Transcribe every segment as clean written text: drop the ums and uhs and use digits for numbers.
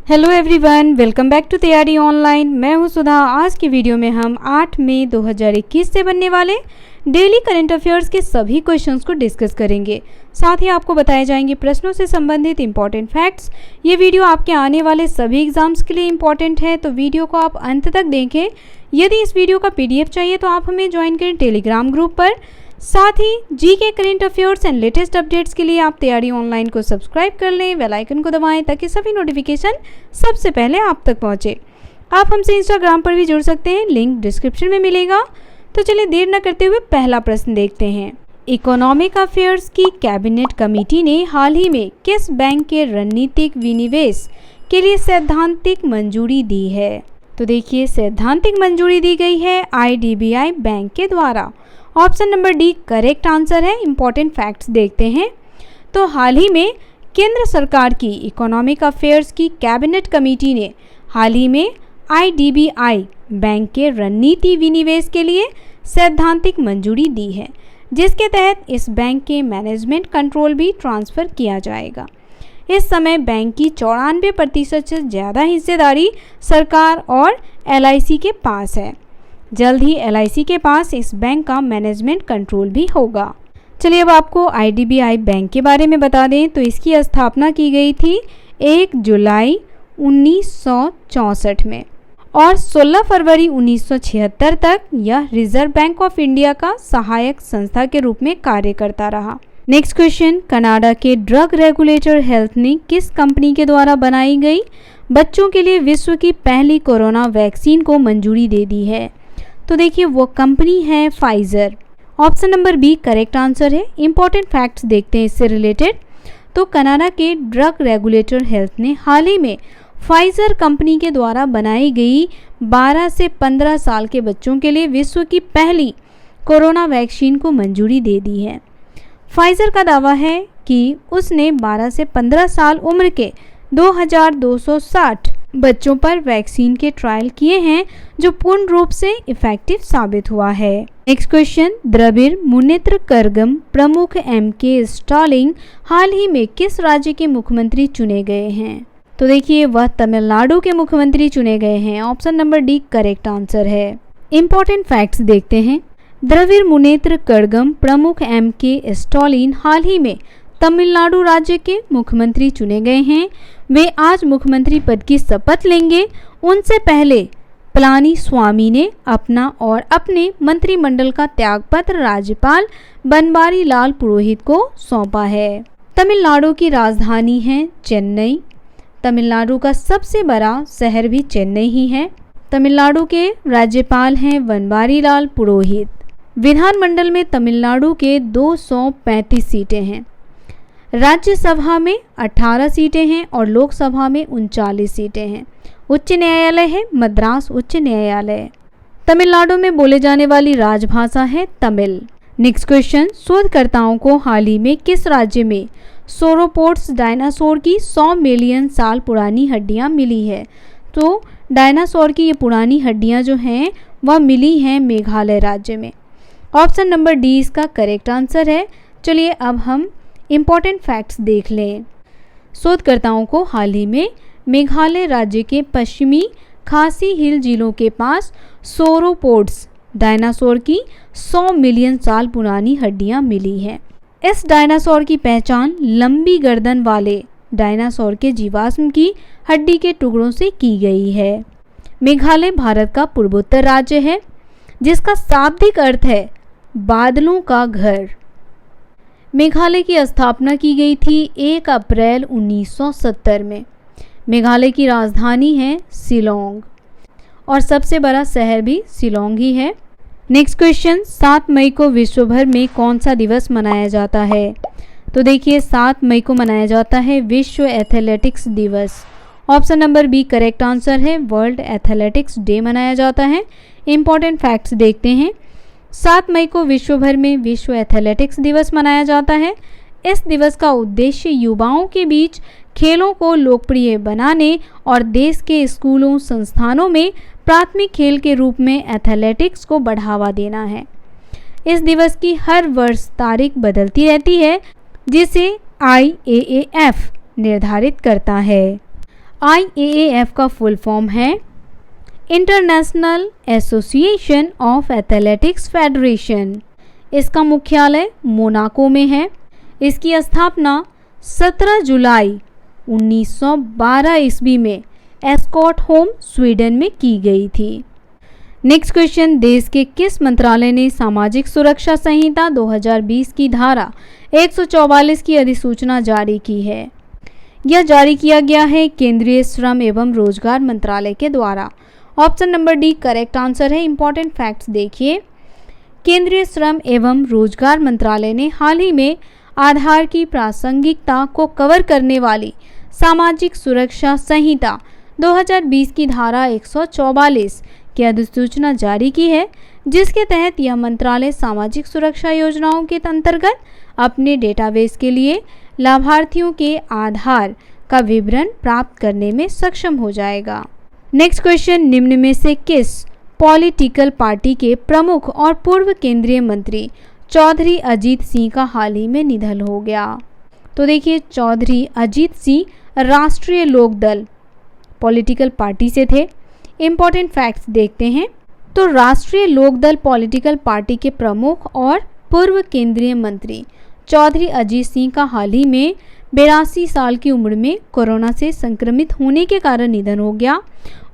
Hello everyone, welcome back to Taiyari online. मैं हूं सुधा। आज की वीडियो में हम 8 मई 2021 से बनने वाले डेली करंट अफेयर्स के सभी क्वेश्चंस को डिस्कस करेंगे। साथ ही आपको बताए जाएंगे प्रश्नों से संबंधित इंपॉर्टेंट फैक्ट्स। ये वीडियो आपके आने वाले सभी एग्जाम्स के लिए इंपॉर्टेंट है, तो वीडियो को आप अंत तक देखें। यदि इस वीडियो का PDF चाहिए तो आप हमें ज्वाइन करें टेलीग्राम ग्रुप पर। साथ ही GK current affairs and latest updates के लिए आप तैयारी ऑनलाइन को सब्सक्राइब कर लें, बेल आइकन को दबाएं ताकि सभी नोटिफिकेशन सबसे पहले आप तक पहुंचे। आप हमसे इंस्टाग्राम पर भी जुड़ सकते हैं, लिंक डिस्क्रिप्शन में मिलेगा। तो चलिए देर न करते हुए पहला प्रश्न देखते हैं। इकोनॉमिक अफेयर्स की कैबिनेट कमेटी ने हाल ही में किस बैंक के रणनीतिक विनिवेश के लिए सैद्धांतिक मंजूरी दी है? तो देखिए, सैद्धांतिक मंजूरी दी गई है IDBI बैंक के द्वारा। Option number D correct answer है। इंपॉर्टेंट फैक्ट्स देखते हैं। तो हाल ही में केंद्र सरकार की इकोनॉमिक अफेयर्स की कैबिनेट कमेटी ने हाल ही में IDBI बैंक के रणनीति विनिवेश के लिए सैद्धांतिक मंजूरी दी है, जिसके तहत इस बैंक के मैनेजमेंट कंट्रोल भी ट्रांसफ़र किया जाएगा। इस समय बैंक की 94% से ज़्यादा हिस्सेदारी सरकार और LIC के पास है। जल्द ही LIC के पास इस बैंक का मैनेजमेंट कंट्रोल भी होगा। चलिए अब आपको IDBI बैंक के बारे में बता दें तो इसकी स्थापना की गई थी 1 जुलाई 1964 में और 16 फरवरी 1976 तक यह रिजर्व बैंक ऑफ इंडिया का सहायक संस्था के रूप में कार्य करता रहा। नेक्स्ट क्वेश्चन, कनाडा के ड्रग रेगुलेटर हेल्थ ने किस कंपनी के द्वारा बनाई गई बच्चों के लिए विश्व की पहली कोरोना वैक्सीन को मंजूरी दे दी है? तो देखिए, वो कंपनी है Pfizer. Option number B correct answer है। इंपॉर्टेंट फैक्ट्स देखते हैं इससे रिलेटेड। तो कनाडा के ड्रग रेगुलेटर हेल्थ ने हाल ही में फाइजर कंपनी के द्वारा बनाई गई 12 से 15 साल के बच्चों के लिए विश्व की पहली कोरोना वैक्सीन को मंजूरी दे दी है। फाइजर का दावा है कि उसने 12 से 15 साल उम्र के 2260 बच्चों पर वैक्सीन के ट्रायल किए हैं, जो पूर्ण रूप से इफेक्टिव साबित हुआ है। नेक्स्ट क्वेश्चन, द्रविड़ मुनेत्र करगम प्रमुख MK स्टालिन हाल ही में किस राज्य के मुख्यमंत्री चुने गए हैं? तो देखिए, वह तमिलनाडु के मुख्यमंत्री चुने गए हैं। Option number D correct answer है। इंपॉर्टेंट फैक्ट्स देखते हैं। द्रविड़ मुनेत्र करगम प्रमुख MK स्टालिन हाल ही में तमिलनाडु राज्य के मुख्यमंत्री चुने गए हैं। वे आज मुख्यमंत्री पद की शपथ लेंगे। उनसे पहले पलानीस्वामी ने अपना और अपने मंत्रिमंडल का त्यागपत्र राज्यपाल बनवारी लाल पुरोहित को सौंपा है। तमिलनाडु की राजधानी है चेन्नई। तमिलनाडु का सबसे बड़ा शहर भी चेन्नई ही है। तमिलनाडु के राज्यपाल हैं बनवारी लाल पुरोहित। विधानमंडल में तमिलनाडु के 235 सीटें हैं। राज्यसभा में 18 सीटें हैं और लोकसभा में 39 सीटें हैं। उच्च न्यायालय है मद्रास उच्च न्यायालय। तमिलनाडु में बोले जाने वाली राजभाषा है तमिल। नेक्स्ट क्वेश्चन, शोधकर्ताओं को हाल ही में किस राज्य में सोरोपोड्स डायनासोर की 100 मिलियन साल पुरानी हड्डियां मिली है? तो डायनासोर की ये पुरानी हड्डियां जो हैं वह मिली हैं मेघालय राज्य में। ऑप्शन नंबर डी इसका करेक्ट आंसर है। चलिए अब हम इम्पॉर्टेंट फैक्ट्स देख लें। शोधकर्ताओं को हाल ही में मेघालय राज्य के पश्चिमी खासी हिल जिलों के पास सोरोपोड्स डायनासोर की 100 मिलियन साल पुरानी हड्डियां मिली हैं। इस डायनासोर की पहचान लंबी गर्दन वाले डायनासोर के जीवाश्म की हड्डी के टुकड़ों से की गई है। मेघालय भारत का पूर्वोत्तर राज्य है, जिसका शाब्दिक अर्थ है बादलों का घर। मेघालय की स्थापना की गई थी 1 अप्रैल 1970 में। मेघालय की राजधानी है शिलोंग और सबसे बड़ा शहर भी शिलोंग ही है। नेक्स्ट क्वेश्चन, 7 मई को विश्व भर में कौन सा दिवस मनाया जाता है? तो देखिए, 7 मई को मनाया जाता है विश्व एथलेटिक्स दिवस। Option number B correct answer है। वर्ल्ड एथलेटिक्स डे मनाया जाता है। इंपॉर्टेंट फैक्ट्स देखते हैं। 7 मई को विश्व भर में विश्व एथलेटिक्स दिवस मनाया जाता है। इस दिवस का उद्देश्य युवाओं के बीच खेलों को लोकप्रिय बनाने और देश के स्कूलों संस्थानों में प्राथमिक खेल के रूप में एथलेटिक्स को बढ़ावा देना है। इस दिवस की हर वर्ष तारीख बदलती रहती है, जिसे IAAF निर्धारित करता है। IAAF का फुल फॉर्म है international association of athletics federation. इसका मुख्यालय मोनाको में है। इसकी स्थापना 17 जुलाई 1912 ईस्वी में स्टॉकहोम, स्वीडन में की गई थी। नेक्स्ट क्वेश्चन, देश के किस मंत्रालय ने सामाजिक सुरक्षा संहिता 2020 की धारा 144 की अधिसूचना जारी की है? यह जारी किया गया है केंद्रीय श्रम एवं रोजगार मंत्रालय के द्वारा। Option number D correct answer है। इंपॉर्टेंट फैक्ट्स देखिए, केंद्रीय श्रम एवं रोजगार मंत्रालय ने हाल ही में आधार की प्रासंगिकता को कवर करने वाली सामाजिक सुरक्षा संहिता 2020 की धारा 144 की अधिसूचना जारी की है, जिसके तहत यह मंत्रालय सामाजिक सुरक्षा योजनाओं के अंतर्गत अपने डेटाबेस के लिए लाभार्थियों के आधार का विवरण प्राप्त करने में सक्षम हो जाएगा। नेक्स्ट क्वेश्चन, निम्न में से किस पॉलिटिकल पार्टी के प्रमुख और पूर्व केंद्रीय मंत्री चौधरी अजीत सिंह का हाल ही में निधन हो गया? तो देखिए, चौधरी अजीत सिंह राष्ट्रीय लोक दल पॉलिटिकल पार्टी से थे। इम्पॉर्टेंट फैक्ट्स देखते हैं। तो राष्ट्रीय लोक दल पॉलिटिकल पार्टी के प्रमुख और पूर्व केंद्रीय मंत्री चौधरी अजीत सिंह का हाल ही में 82 साल की उम्र में कोरोना से संक्रमित होने के कारण निधन हो गया।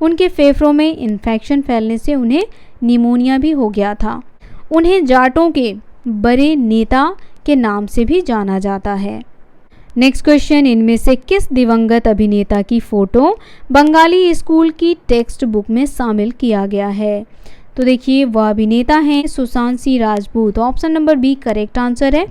उनके फेफड़ों में इन्फेक्शन फैलने से उन्हें निमोनिया भी हो गया था। उन्हें जाटों के बड़े नेता के नाम से भी जाना जाता है। नेक्स्ट क्वेश्चन, इनमें से किस दिवंगत अभिनेता की फोटो बंगाली स्कूल की टेक्स्ट बुक में शामिल किया गया है? तो देखिए, वह अभिनेता हैं Sushant Singh Rajput. Option number B correct answer है।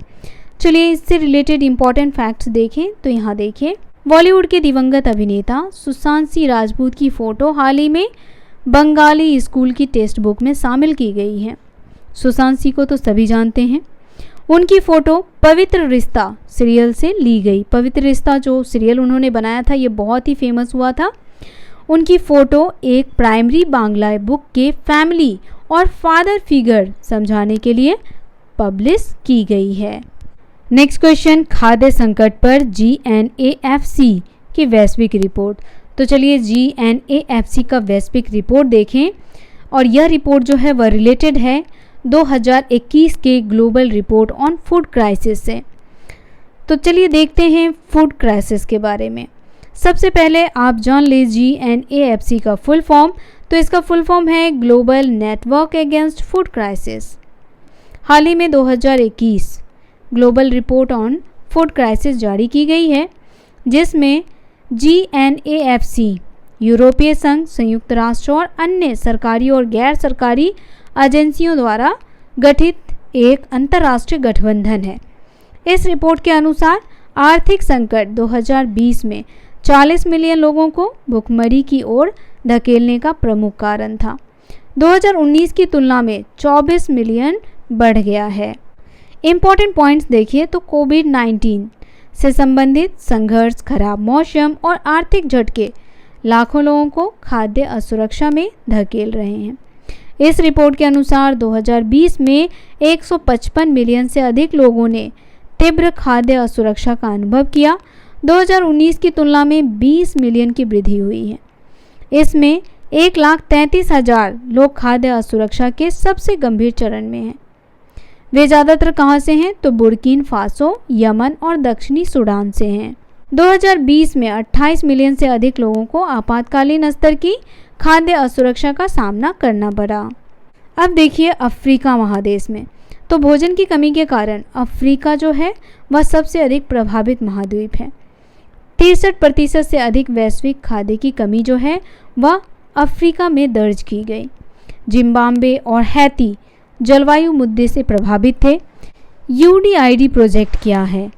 चलिए इससे रिलेटेड इंपॉर्टेंट फैक्ट्स देखें। तो यहाँ देखिए, बॉलीवुड के दिवंगत अभिनेता सुशांत सिंह राजपूत की फ़ोटो हाल ही में बंगाली स्कूल की टेक्स्ट बुक में शामिल की गई है। सुशांत सिंह को तो सभी जानते हैं। उनकी फ़ोटो पवित्र रिश्ता सीरियल से ली गई। पवित्र रिश्ता जो सीरियल उन्होंने बनाया था, ये बहुत ही फेमस हुआ था। उनकी फ़ोटो एक प्राइमरी बांग्ला बुक के फैमिली और फादर फिगर समझाने के लिए पब्लिश की गई है। नेक्स्ट क्वेश्चन, खाद्य संकट पर GNAFC की वैश्विक रिपोर्ट। तो चलिए GNAFC का वैश्विक रिपोर्ट देखें, और यह रिपोर्ट जो है वह रिलेटेड है 2021 के global report on food crisis से। तो चलिए देखते हैं फूड क्राइसिस के बारे में। सबसे पहले आप जान लें GNAFC का फुल फॉर्म। तो इसका फुल फॉर्म है global network against food crisis. हाल ही में 2021 global report on food crisis जारी की गई है, जिसमें GNAFC, यूरोपीय संघ, संयुक्त राष्ट्र और अन्य सरकारी और गैर सरकारी एजेंसियों द्वारा गठित एक अंतर्राष्ट्रीय गठबंधन है। इस रिपोर्ट के अनुसार आर्थिक संकट 2020 में 40 मिलियन लोगों को भुखमरी की ओर धकेलने का प्रमुख कारण था। 2019 की तुलना में 24 मिलियन बढ़ गया है। इम्पॉर्टेंट पॉइंट्स देखिए, तो कोविड-19 से संबंधित संघर्ष, खराब मौसम और आर्थिक झटके लाखों लोगों को खाद्य असुरक्षा में धकेल रहे हैं। इस रिपोर्ट के अनुसार 2020 में 155 मिलियन से अधिक लोगों ने तीव्र खाद्य असुरक्षा का अनुभव किया। 2019 की तुलना में 20 मिलियन की वृद्धि हुई है। इसमें 1,33,000 लोग खाद्य असुरक्षा के सबसे गंभीर चरण में हैं। वे ज़्यादातर कहाँ से हैं? तो बुर्किना फासो, यमन और दक्षिणी सूडान से हैं। 2020 में 28 मिलियन से अधिक लोगों को आपातकालीन स्तर की खाद्य असुरक्षा का सामना करना पड़ा। अब देखिए अफ्रीका महादेश में, तो भोजन की कमी के कारण अफ्रीका जो है वह सबसे अधिक प्रभावित महाद्वीप है। 63% से अधिक वैश्विक खाद्य की कमी जो है वह अफ्रीका में दर्ज की गई। जिम्बाब्वे और हैती जलवायु मुद्दे से प्रभावित थे। UDID प्रोजेक्ट क्या है?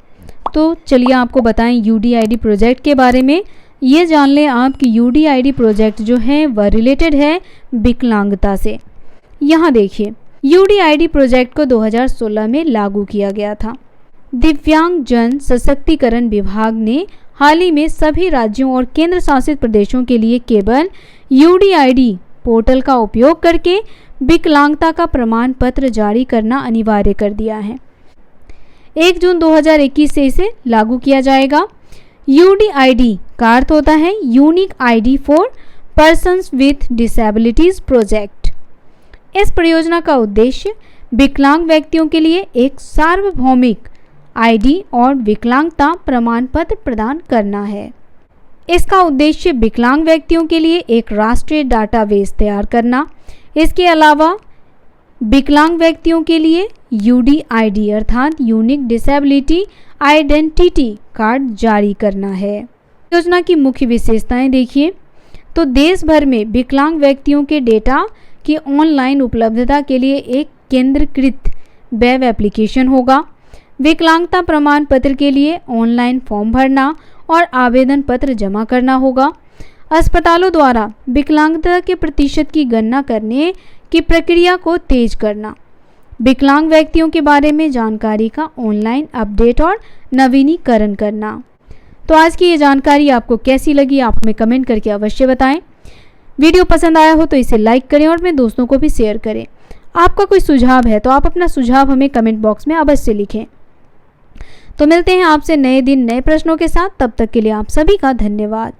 तो चलिए आपको बताएं UDID प्रोजेक्ट के बारे में। ये जान लें आप कि UDID प्रोजेक्ट जो है वह रिलेटेड है विकलांगता से। यहाँ देखिए, UDID प्रोजेक्ट को 2016 में लागू किया गया था। दिव्यांग जन सशक्तिकरण विभाग ने हाल ही में सभी राज्यों और केंद्र शासित प्रदेशों के लिए केवल UDID पोर्टल का उपयोग करके विकलांगता का प्रमाण पत्र जारी करना अनिवार्य कर दिया है। 1 जून 2021 से इसे लागू किया जाएगा। UDID का अर्थ होता है unique ID for persons with disabilities project. इस परियोजना का उद्देश्य विकलांग व्यक्तियों के लिए एक सार्वभौमिक आईडी और विकलांगता प्रमाण पत्र प्रदान करना है। इसका उद्देश्य विकलांग व्यक्तियों के लिए एक राष्ट्रीय डाटाबेस तैयार करना, इसके अलावा विकलांग व्यक्तियों के लिए UDID अर्थात यूनिक डिसेबिलिटी आइडेंटिटी कार्ड जारी करना है। योजना की मुख्य विशेषताएं देखिए तो देश भर में विकलांग व्यक्तियों के डेटा की ऑनलाइन उपलब्धता के लिए एक केंद्रीकृत वेब एप्लीकेशन होगा। विकलांगता प्रमाण पत्र के लिए ऑनलाइन फॉर्म भरना और आवेदन पत्र जमा करना होगा। अस्पतालों द्वारा विकलांगता के प्रतिशत की गणना करने की प्रक्रिया को तेज करना। विकलांग व्यक्तियों के बारे में जानकारी का ऑनलाइन अपडेट और नवीनीकरण करना। तो आज की ये जानकारी आपको कैसी लगी आप हमें कमेंट करके अवश्य बताएं। वीडियो पसंद आया हो तो इसे लाइक करें और अपने दोस्तों को भी शेयर करें। आपका कोई सुझाव है तो आप अपना सुझाव हमें कमेंट बॉक्स में अवश्य लिखें। तो मिलते हैं आपसे नए दिन नए प्रश्नों के साथ, तब तक के लिए आप सभी का धन्यवाद।